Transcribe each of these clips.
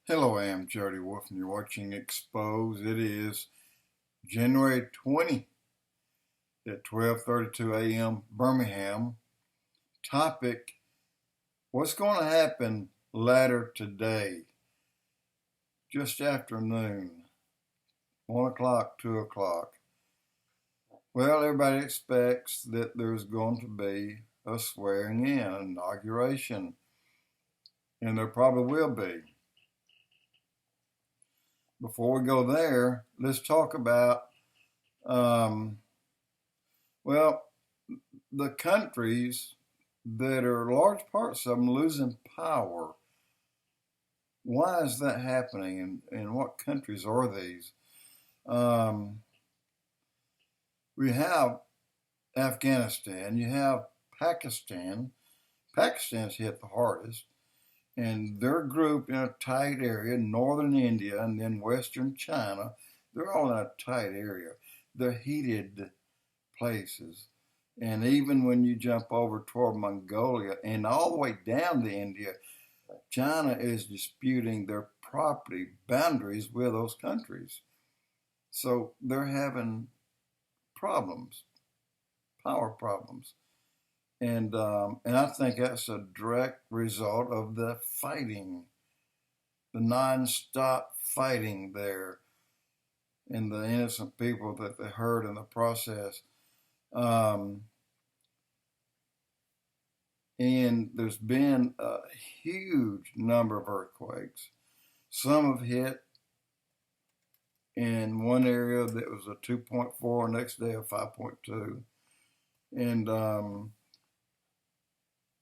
Hello, I am Jody Wolf, and you're watching Expoz. It is January 20 at 12:32 a.m. Birmingham. Topic: what's going to happen later today, just after noon, 1 o'clock, 2 o'clock? Well, everybody expects that there's going to be a swearing in, an inauguration, and there probably will be. Before we go there, let's talk about, the countries that are large parts of them losing power. Why is that happening, and what countries are these? We have Afghanistan, you have Pakistan. Pakistan's hit the hardest, and they're grouped in a tight area, northern India and then western China. They're all in a tight area. They're heated places. And even when you jump over toward Mongolia and all the way down to India, China is disputing their property boundaries with those countries. So they're having problems, power problems. And I think that's a direct result of the fighting, the non-stop fighting there, and the innocent people that they hurt in the process. And there's been a huge number of earthquakes. Some have hit in one area that was a 2.4, next day a 5.2. And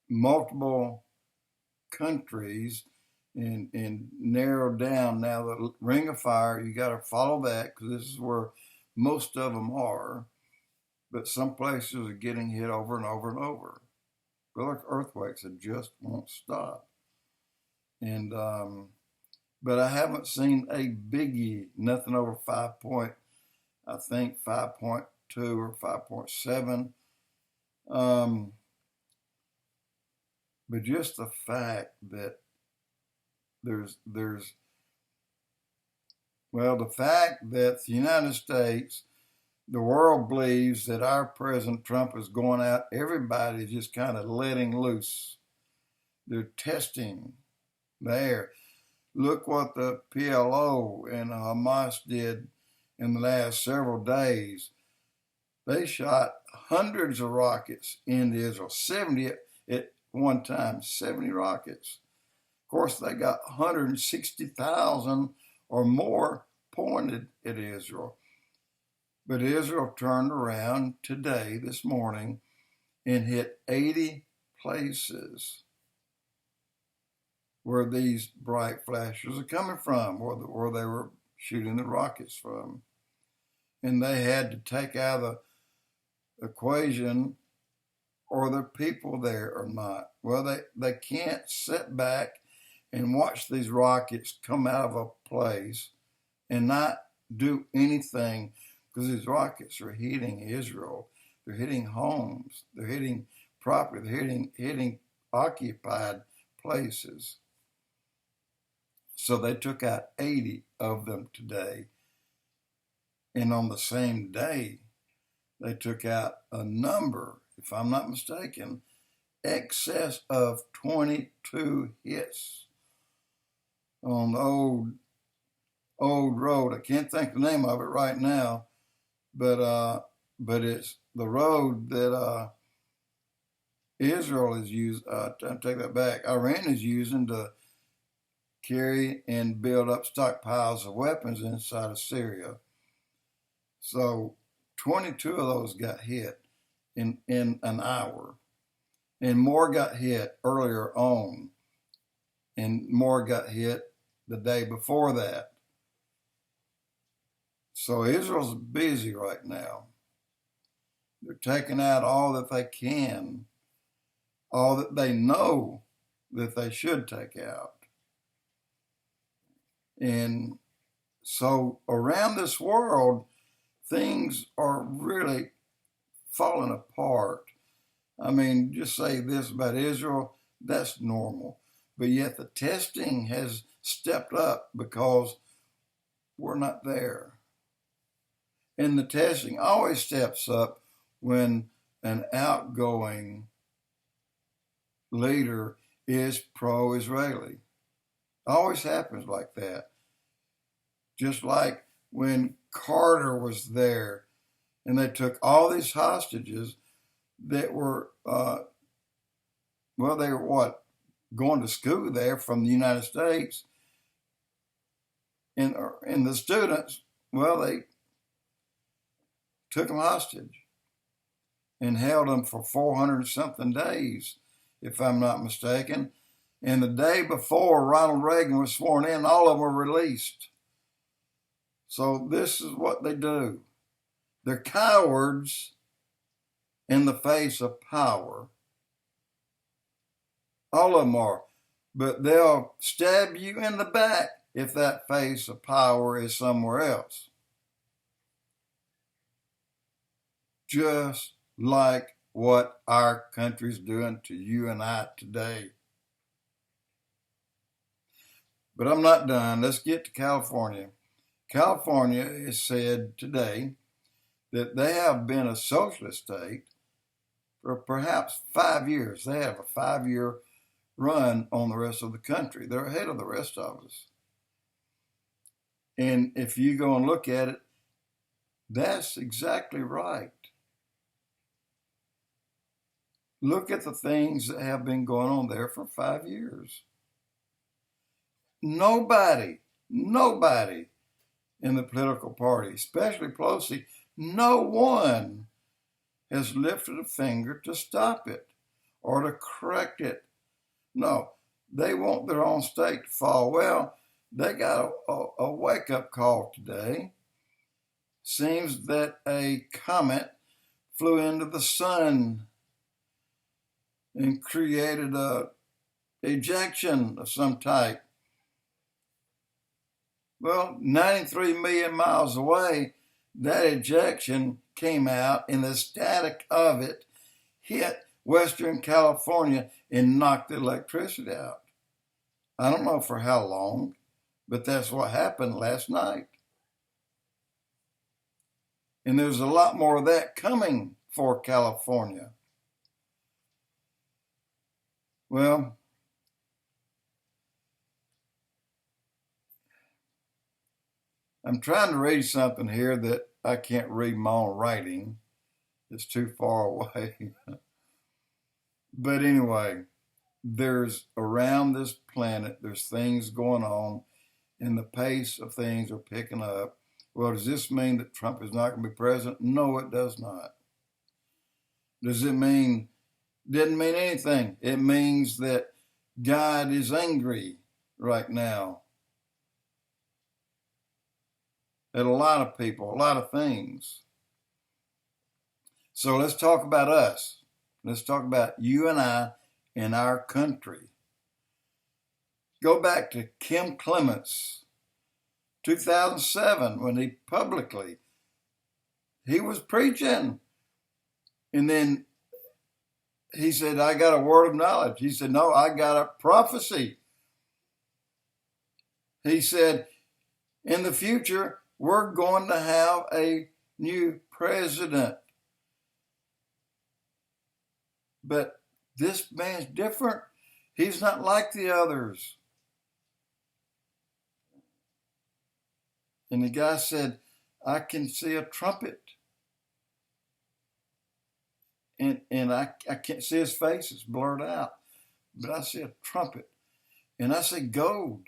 multiple countries and narrowed down. Now the Ring of Fire, you got to follow that because this is where most of them are. But some places are getting hit over and over and over. But like earthquakes, it just won't stop. And but I haven't seen a biggie, nothing over 5.2 or 5.7. But just the fact that the fact that the United States, the world believes that our President Trump is going out, everybody's just kind of letting loose. They're testing the air. Look what the PLO and Hamas did in the last several days. They shot hundreds of rockets into Israel, 70 at one time, 70 rockets. Of course, they got 160,000 or more pointed at Israel. But Israel turned around today, this morning, and hit 80 places where these bright flashes are coming from, where they were shooting the rockets from. And they had to take out of the equation, or the people there or not. Well, they can't sit back and watch these rockets come out of a place and not do anything, because these rockets are hitting Israel. They're hitting homes. They're hitting property. They're hitting occupied places. So they took out 80 of them today. And on the same day, they took out a number, if I'm not mistaken, excess of 22 hits on the old road. I can't think the name of it right now, but it's the road that Israel is using. I take that back. Iran is using to carry and build up stockpiles of weapons inside of Syria. So 22 of those got hit in an hour, and more got hit earlier on, and more got hit the day before that. So Israel's busy right now. They're taking out all that they can, all that they know that they should take out. And so around this world, things are really falling apart. I mean, just say this about Israel, that's normal. But yet the testing has stepped up because we're not there. And the testing always steps up when an outgoing leader is pro-Israeli. Always happens like that. Just like when Carter was there and they took all these hostages that were, they were what? Going to school there from the United States. And the students, they took them hostage and held them for 400-something days, if I'm not mistaken. And the day before Ronald Reagan was sworn in, all of them were released. So this is what they do. They're cowards in the face of power. All of them are. But they'll stab you in the back if that face of power is somewhere else. Just like what our country's doing to you and I today. But I'm not done. Let's get to California. California is said today that they have been a socialist state for perhaps 5 years. They have a 5-year run on the rest of the country. They're ahead of the rest of us. And if you go and look at it, that's exactly right. Look at the things that have been going on there for 5 years. Nobody in the political party, especially Pelosi, no one has lifted a finger to stop it or to correct it. No, they want their own state to fall. Well, they got a wake-up call today. Seems that a comet flew into the sun and created a ejection of some type. Well, 93 million miles away, that ejection came out and the static of it hit Western California and knocked the electricity out. I don't know for how long, but that's what happened last night. And there's a lot more of that coming for California. Well, I'm trying to read something here that I can't read my own writing. It's too far away. But anyway, there's around this planet, there's things going on, and the pace of things are picking up. Well, does this mean that Trump is not going to be president? No, it does not. Does it mean, didn't mean anything. It means that God is angry right now at a lot of people, a lot of things. So let's talk about us. Let's talk about you and I in our country. Go back to Kim Clements, 2007, when he was preaching. And then he said, I got a word of knowledge. He said, no, I got a prophecy. He said, in the future, we're going to have a new president. But this man's different. He's not like the others. And the guy said, I can see a trumpet. And I can't see his face. It's blurred out. But I see a trumpet. And I see gold.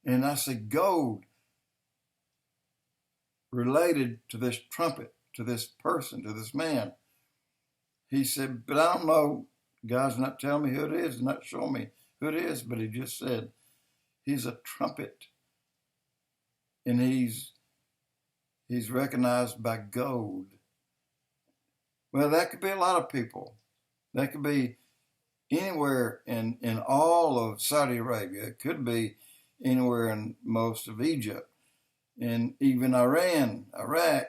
And I see gold related to this trumpet, to this person, to this man. He said, but I don't know. God's not telling me who it is, not showing me who it is, but he just said, he's a trumpet. And he's recognized by gold. Well, that could be a lot of people. That could be anywhere in all of Saudi Arabia. It could be anywhere in most of Egypt. And even Iran, Iraq.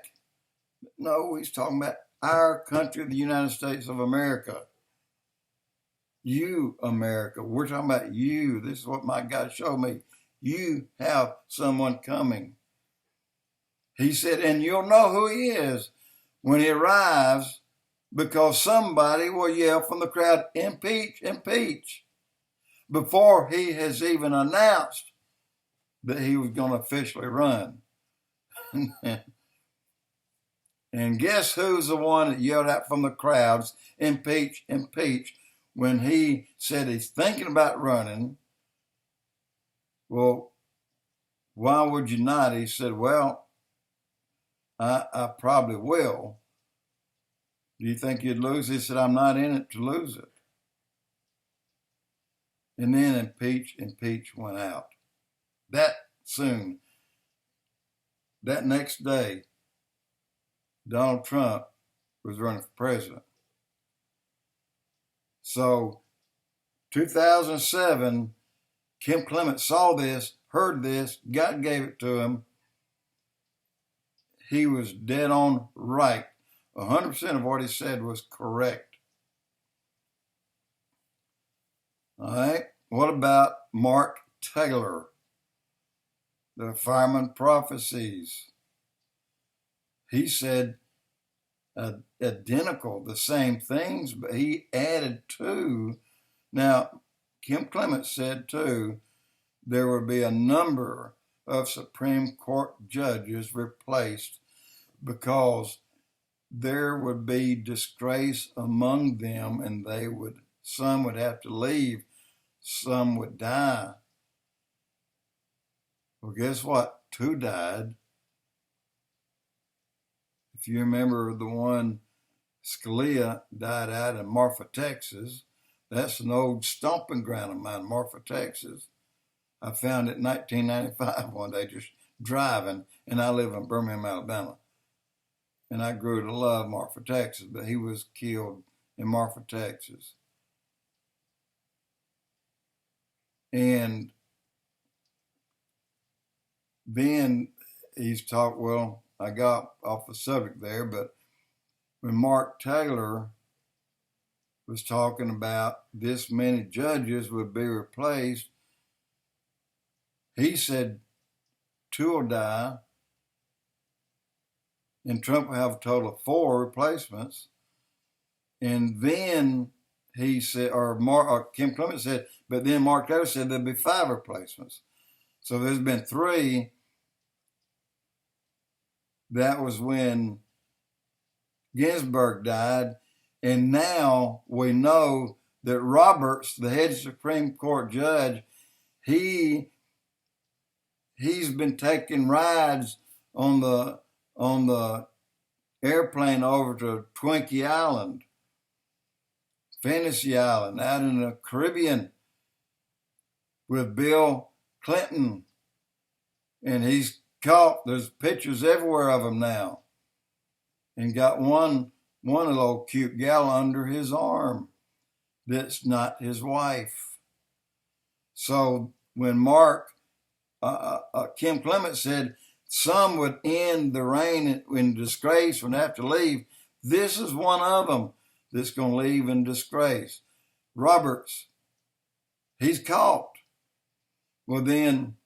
No, he's talking about our country, the United States of America. You, America. We're talking about you. This is what my God showed me. you have someone coming. He said, and you'll know who he is when he arrives, because somebody will yell from the crowd, impeach, impeach, before he has even announced that he was going to officially run. And guess who's the one that yelled out from the crowds, impeach, impeach, when he said he's thinking about running? Well, why would you not? He said, well, I probably will. Do you think you'd lose? He said, I'm not in it to lose it. And then impeach went out. That soon, that next day, Donald Trump was running for president. So 2007, Kim Clement saw this, heard this, God gave it to him. He was dead on right. 100% of what he said was correct. All right. What about Mark Taylor, the Fireman Prophecies? He said identical, the same things, but he added two. Now, Kim Clement said too, there would be a number of Supreme Court judges replaced because there would be disgrace among them, and some would have to leave, some would die. Well, guess what? Two died. If you remember the one, Scalia died out in Marfa, Texas. That's an old stomping ground of mine, Marfa, Texas. I found it in 1995 one day just driving, and I live in Birmingham, Alabama. And I grew to love Marfa, Texas, but he was killed in Marfa, Texas. And then he's talked, well, I got off the subject there, but when Mark Taylor was talking about this many judges would be replaced, he said two will die, and Trump will have a total of 4 replacements. And then he said, Kim Clement said, but then Mark Taylor said there'll be 5 replacements. So there's been 3. That was when Ginsburg died. And now we know that Roberts, the head Supreme Court judge, he's been taking rides on the airplane over to Twinkie Island, Fantasy Island, out in the Caribbean with Bill Clinton. And he's caught, there's pictures everywhere of him now. And got one little cute gal under his arm that's not his wife. So when Kim Clement said some would end the reign in disgrace and have to leave, this is one of them that's going to leave in disgrace. Roberts, he's caught. Well, then,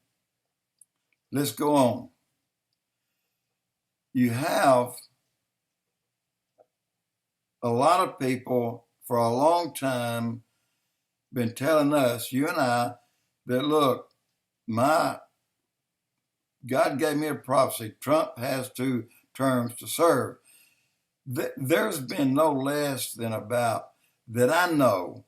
let's go on. You have a lot of people for a long time been telling us, you and I, that look, God gave me a prophecy. Trump has 2 terms to serve. There's been no less than that I know,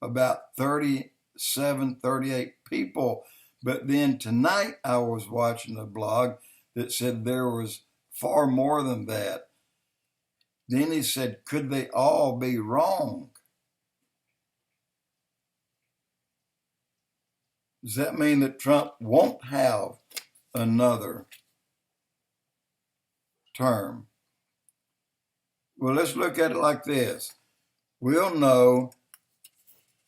about 37, 38 people. But then tonight I was watching a blog that said there was far more than that. Then he said, could they all be wrong? Does that mean that Trump won't have another term? Well, let's look at it like this. We'll know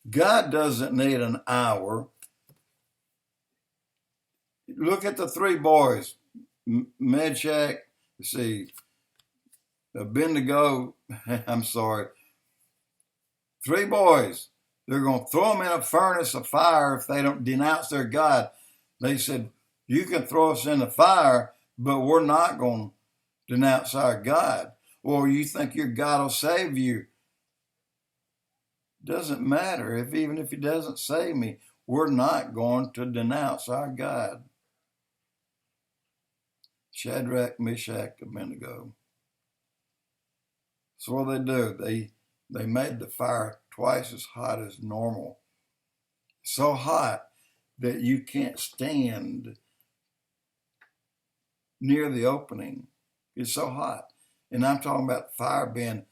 God doesn't need an hour. Look at the 3 boys, Meshach, Abednego, I'm sorry, 3 boys. They're going to throw them in a furnace of fire if they don't denounce their God. They said, you can throw us in the fire, but we're not going to denounce our God. Or you think your God will save you. Doesn't matter. Even if he doesn't save me, we're not going to denounce our God. Shadrach, Meshach, Abednego. So what they do, they made the fire twice as hot as normal. So hot that you can't stand near the opening. It's so hot. And I'm talking about fire being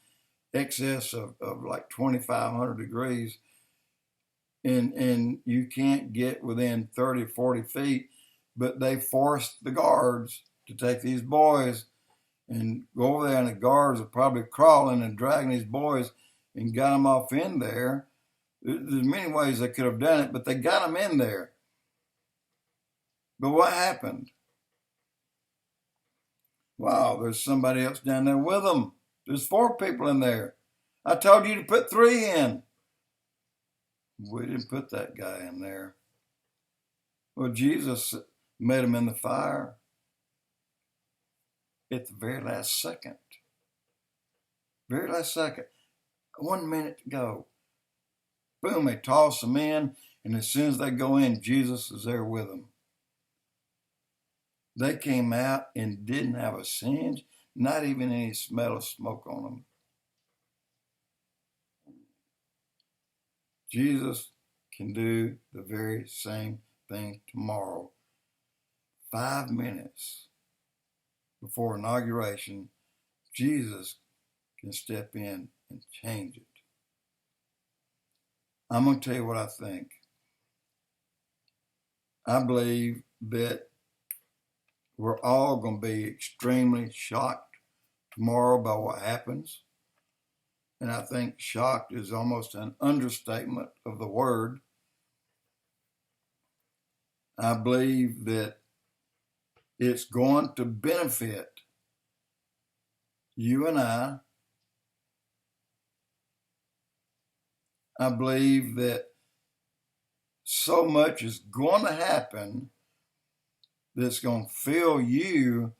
excess of like 2,500 degrees. And you can't get within 30, 40 feet. But they forced the guards to take these boys and go over there, and the guards are probably crawling and dragging these boys and got them off in there. There's many ways they could have done it, but they got them in there. But what happened? Wow, there's somebody else down there with them. There's 4 people in there. I told you to put 3 in. We didn't put that guy in there. Well, Jesus met him in the fire at the very last second. Very last second. 1 minute to go. Boom, they toss them in, and as soon as they go in, Jesus is there with them. They came out and didn't have a singe, not even any smell of smoke on them. Jesus can do the very same thing tomorrow. 5 minutes before inauguration, Jesus can step in and change it. I'm going to tell you what I think. I believe that we're all going to be extremely shocked tomorrow by what happens. And I think shocked is almost an understatement of the word. I believe that it's going to benefit you and I. I believe that so much is going to happen that's going to fill you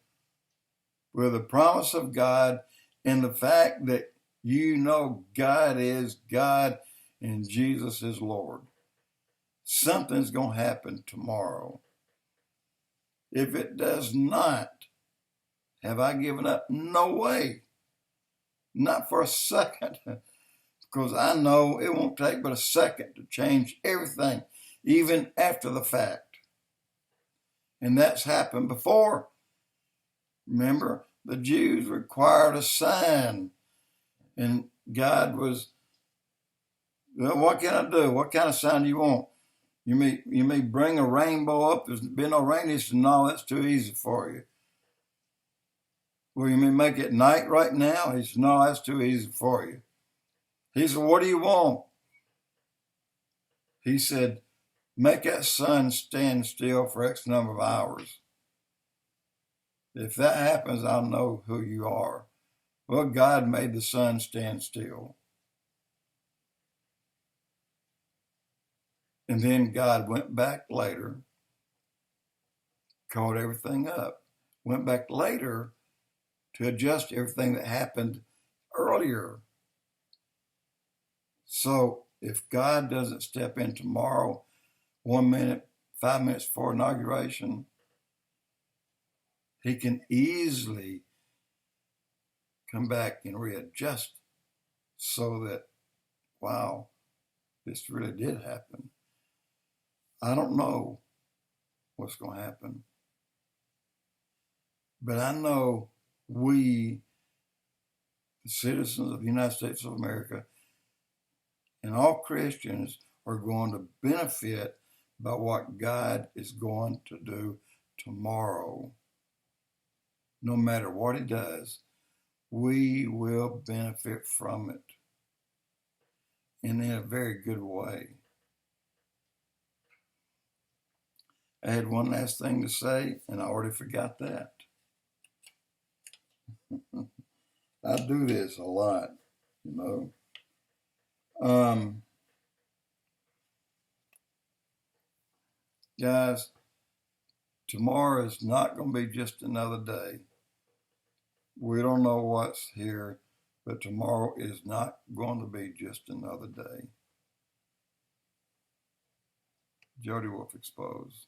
with the promise of God and the fact that you know God is God and Jesus is Lord. Something's going to happen tomorrow. If it does not, have I given up? No way. Not for a second. Because I know it won't take but a second to change everything, even after the fact. And that's happened before. Remember, the Jews required a sign. And God was, well, what can I do? What kind of sign do you want? You may bring a rainbow up. There's been no rain. He said, no, that's too easy for you. Well, you may make it night right now? He said, no, that's too easy for you. He said, what do you want? He said, make that sun stand still for X number of hours. If that happens, I'll know who you are. Well, God made the sun stand still. And then God went back later, caught everything up, went back later to adjust everything that happened earlier. So if God doesn't step in tomorrow, 1 minute, 5 minutes before inauguration, he can easily come back and readjust so that, wow, this really did happen. I don't know what's going to happen, but I know we, the citizens of the United States of America, and all Christians are going to benefit by what God is going to do tomorrow. No matter what he does, we will benefit from it, and in a very good way. I had one last thing to say, and I already forgot that. I do this a lot, you know. Guys, tomorrow is not going to be just another day. We don't know what's here, but tomorrow is not going to be just another day. Jody Wolf, Expoz.